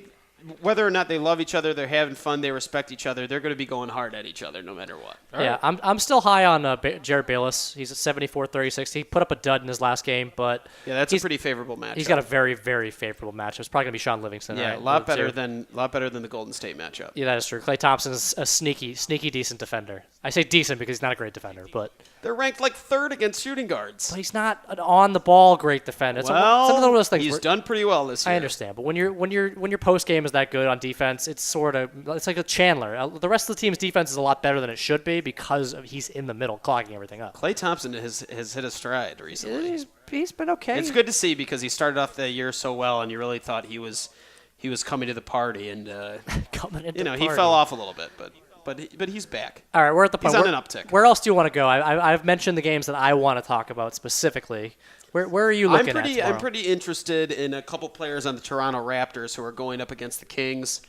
whether or not they love each other, they're having fun, they respect each other. They're going to be going hard at each other no matter what. Yeah, I'm still high on Jared Bayless. He's at 74-36. He put up a dud in his last game, but that's a pretty favorable matchup. He's got a very, very favorable matchup. It's probably going to be Sean Livingston. Yeah, right? a lot better than the Golden State matchup. Yeah, that is true. Klay Thompson is a sneaky, decent defender. I say decent because he's not a great defender, but they're ranked like 3rd against shooting guards. But he's not an on-the-ball great defender. It's one of those things. He's done pretty well this year. I understand, but when your post game is that good on defense, it's like a Chandler. The rest of the team's defense is a lot better than it should be because he's in the middle clogging everything up. Klay Thompson has hit a stride recently. He's been okay. It's good to see because he started off the year so well, and you really thought he was coming to the party, and coming into the party. He fell off a little bit, but but he's back. All right, we're at the point. He's on an uptick. Where else do you want to go? I've mentioned the games that I want to talk about specifically. Where are you looking at tomorrow? I'm pretty interested in a couple players on the Toronto Raptors who are going up against the Kings.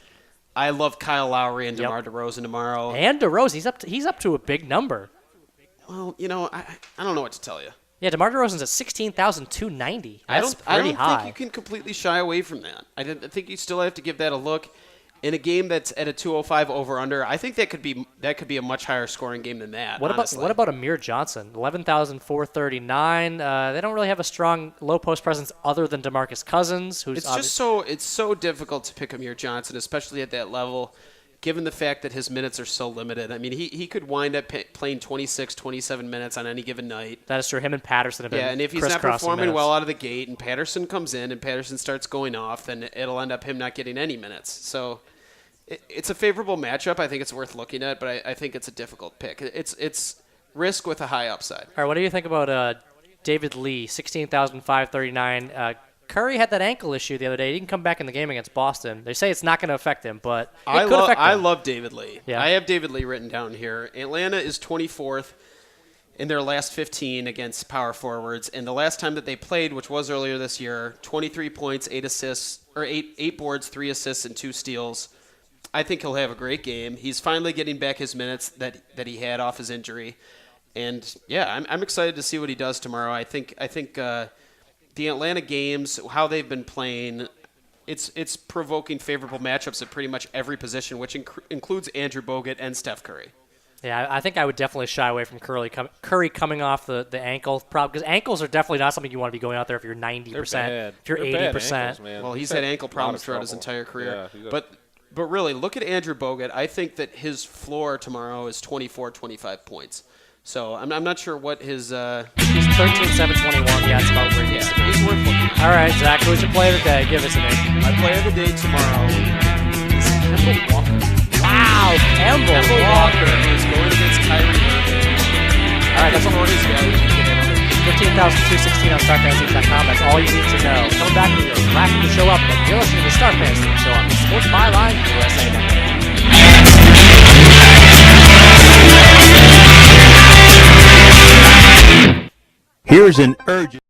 I love Kyle Lowry and DeMar DeRozan tomorrow. And DeRozan, he's up to a big number. Well, I don't know what to tell you. Yeah, DeMar DeRozan's at 16,290. That's pretty I don't high. think you can completely shy away from that. I think you still have to give that a look. In a game that's at a 205 over/under, I think that could be a much higher scoring game than that. What about Amir Johnson? 11,439. They don't really have a strong low post presence other than DeMarcus Cousins, who's it's so difficult to pick Amir Johnson, especially at that level, given the fact that his minutes are so limited. I mean, he could wind up playing 26, 27 minutes on any given night. That is true. Him and Patterson have been and if he's not performing well out of the gate and Patterson comes in and Patterson starts going off, then it'll end up him not getting any minutes. So it's a favorable matchup. I think it's worth looking at, but I think it's a difficult pick. It's risk with a high upside. All right, what do you think about David Lee, 16,539? Curry had that ankle issue the other day. He didn't come back in the game against Boston. They say it's not going to affect him, but it could affect him. I love David Lee. Yeah. I have David Lee written down here. Atlanta is 24th in their last 15 against power forwards, and the last time that they played, which was earlier this year, 23 points, 8 assists, or 8 boards, 3 assists, and 2 steals. I think he'll have a great game. He's finally getting back his minutes that he had off his injury, and yeah, I'm excited to see what he does tomorrow. I think the Atlanta games, how they've been playing, it's provoking favorable matchups at pretty much every position, which includes Andrew Bogut and Steph Curry. Yeah, I think I would definitely shy away from Curry coming off the ankle problem, because ankles are definitely not something you want to be going out there if you're 90%, if you're 80%. Well, he's had ankle problems throughout his entire career. Yeah, but really, look at Andrew Bogut. I think that his floor tomorrow is 24, 25 points. So I'm not sure what his... He's 13, 7, 21. Yeah, that's about where he needs to be. He's worth looking at. All right, Zach, who's your play of the day? Give us a name. My play of the day tomorrow is Kemba Walker. Wow, Kemba Walker is going against Kyrie Irving. All right, that's for his value. 15,216 on StarFantasy.com. That's all you need to know. Coming back with you, wrapping the show up, and you're listening to Star Fantasy Show on the Sports Byline USA Network. Here's an urgent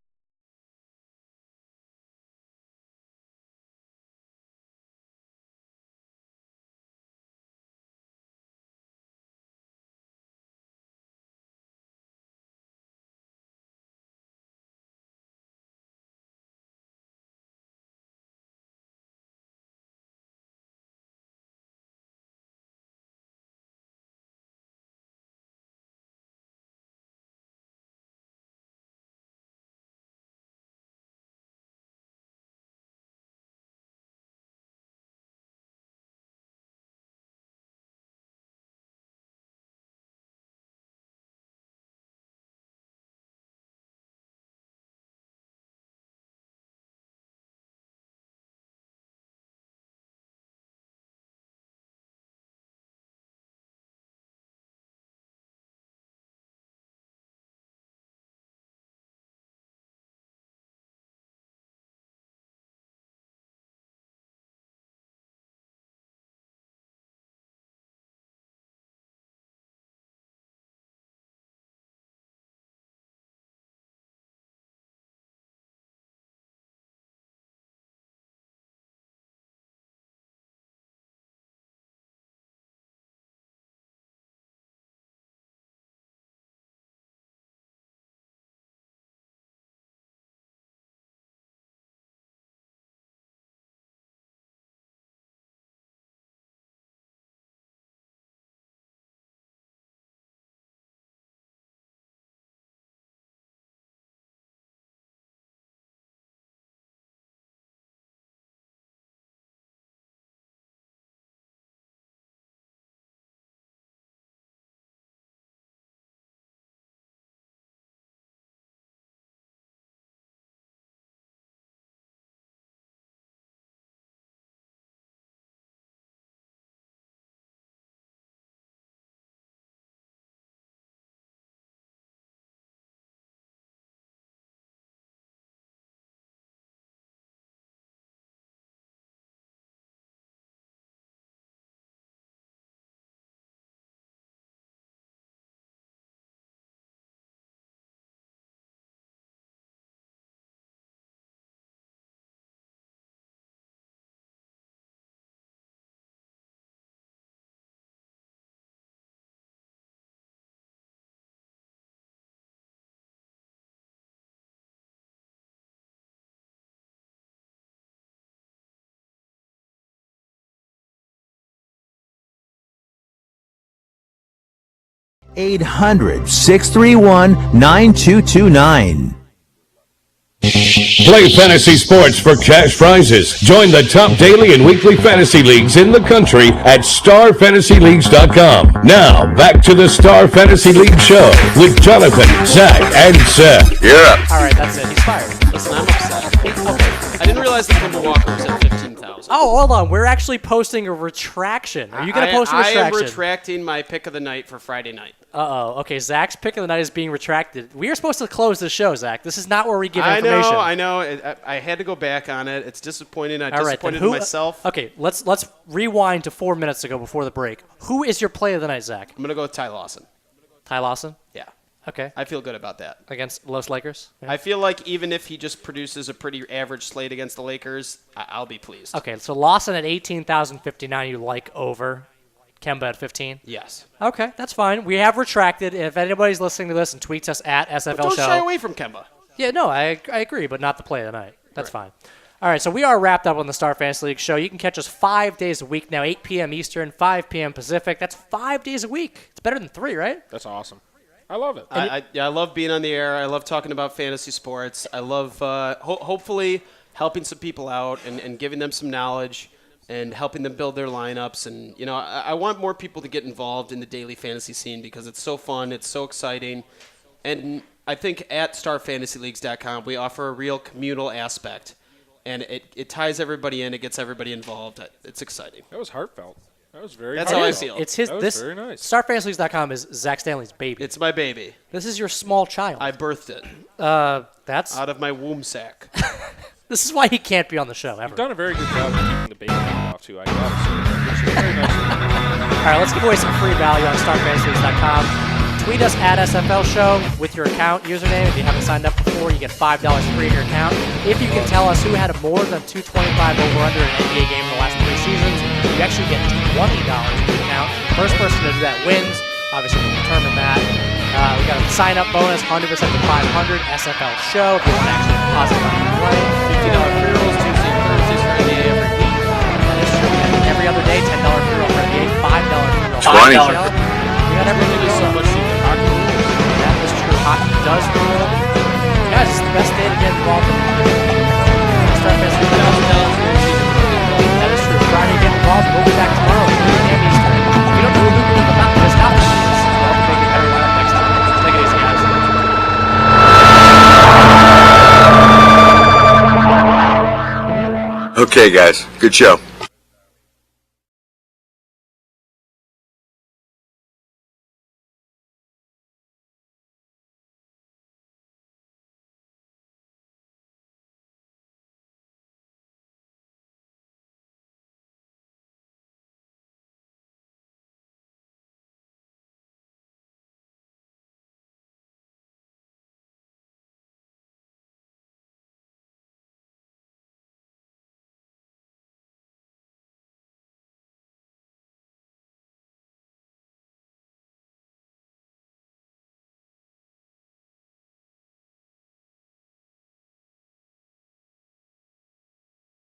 800-631-9229. Play fantasy sports for cash prizes. Join the top daily and weekly fantasy leagues in the country at starfantasyleagues.com. Now, back to the Star Fantasy League show with Jonathan, Zach, and Seth. Yeah. All right, that's it. He's fired. Listen, I'm upset. Okay. I didn't realize that Kemba Walker was at 15,000. Oh, hold on. We're actually posting a retraction. Are you going to post a retraction? I am retracting my pick of the night for Friday night. Uh-oh. Okay, Zach's pick of the night is being retracted. We are supposed to close the show, Zach. This is not where we give information. I know. I had to go back on it. It's disappointing. I disappointed in myself. Okay, let's rewind to 4 minutes ago before the break. Who is your play of the night, Zach? I'm going to go with Ty Lawson. Ty Lawson? Yeah. Okay. I feel good about that. Against Los Lakers? Yeah. I feel like even if he just produces a pretty average slate against the Lakers, I'll be pleased. Okay, so Lawson at 18,059 you like over. Kemba at 15? Yes. Okay, that's fine. We have retracted. If anybody's listening to this and tweets us at SFL But don't Show. shy away from Kemba. Yeah, no, I agree, but not the play of the night. That's fine. All right, so we are wrapped up on the Star Fantasy League show. You can catch us 5 days a week now, 8 p.m. Eastern, 5 p.m. Pacific. That's 5 days a week. It's better than 3, right? That's awesome. I love it. I love being on the air. I love talking about fantasy sports. I love hopefully helping some people out and giving them some knowledge and helping them build their lineups. And, you know, I want more people to get involved in the daily fantasy scene because it's so fun. It's so exciting. And I think at starfantasyleagues.com we offer a real communal aspect. And it ties everybody in. It gets everybody involved. It's exciting. That was heartfelt. That was very That's nice. how I feel. It's his. That was This very nice. StarFantasyLeagues.com is Zach Stanley's baby. It's my baby. This is your small child. I birthed it That's out of my womb sack. This is why he can't be on the show ever. You've done a very good job of keeping the baby off, too. I got it. Very nice. All right, let's give away some free value on StarFantasyLeagues.com. Tweet us at SFL Show with your account username. If you haven't signed up before, you get $5 free in your account. If you can tell us who had more than 225 over/under in an NBA game in the last 3 seasons, you actually get $20 in your account. First person to do that wins. Obviously, we'll determine that. We got a sign-up bonus, 100% to 500 SFL Show. If you want to actually deposit money and play, $50 free rolls Tuesday and Thursdays for NBA every week. that is true. And every other day, $10 free roll for NBA, $5 free roll. Funny. We got everything There's so going. much hockey. That is true. Hockey does rule. Guys, it's the best day to get involved in Star Fantasy League. That is true. Friday, get involved. We'll be back tomorrow. If you don't know who we're about to stop this. We'll make it better lineup next time. Take it easy, guys. Okay, guys. Good show.